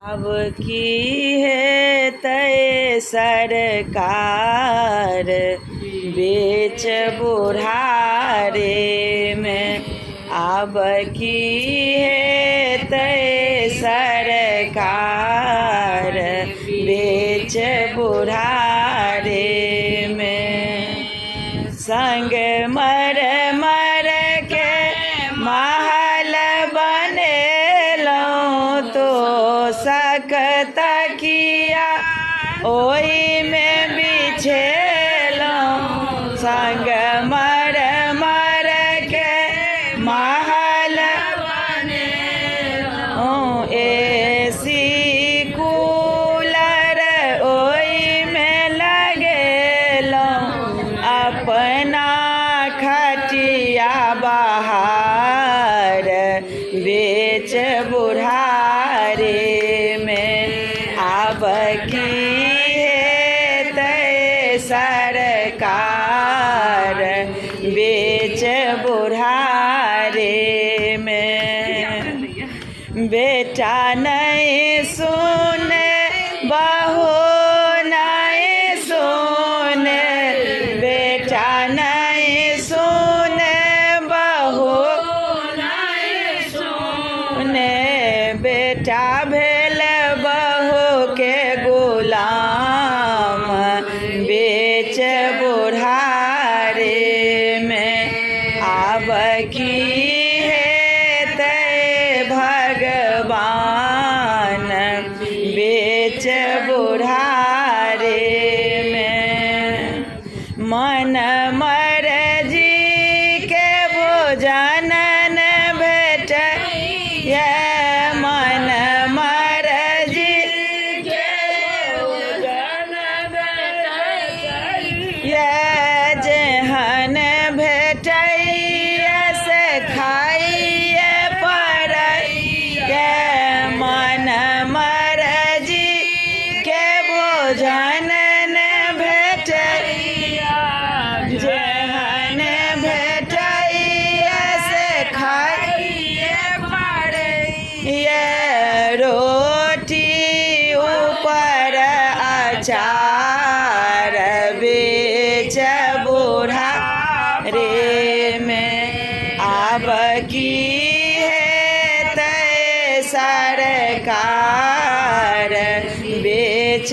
अब की है तय सरकार बेच बुढ़ारे में। अब की है तय सरकार बेच बुढ़ारे में। संग मर मर के महल बनेलौं तो सकत किया ओही में बिछेलौं। संग मर मर के महल बनेलौं एसी कूलर ओही में लगेलौं। अपना खटिया बाहर बेच बुढ़ारे में। अब की है तय सरकार बेच बुढ़ारे में। बेटा नहीं सुने बहू नहीं सुने, बेटा नहीं सुने बहू नहीं सुने। बेटा भेल बहू के गुलाम बेच बुढ़ारे में। अब की है तय भगवान बेच बुढ़ारे में। मन मर्जी के भोजन न भेटै, मन मर्जी के भोजन भेटै। जेहन भेटै से खाइए पड़ै। मन मर्जी के भोजन न भेटै, जेहन भेटै से खाइए पड़ै। रोटी ऊपर अचार बेच बुढ़ारे में। अब की है तय सरकार बेच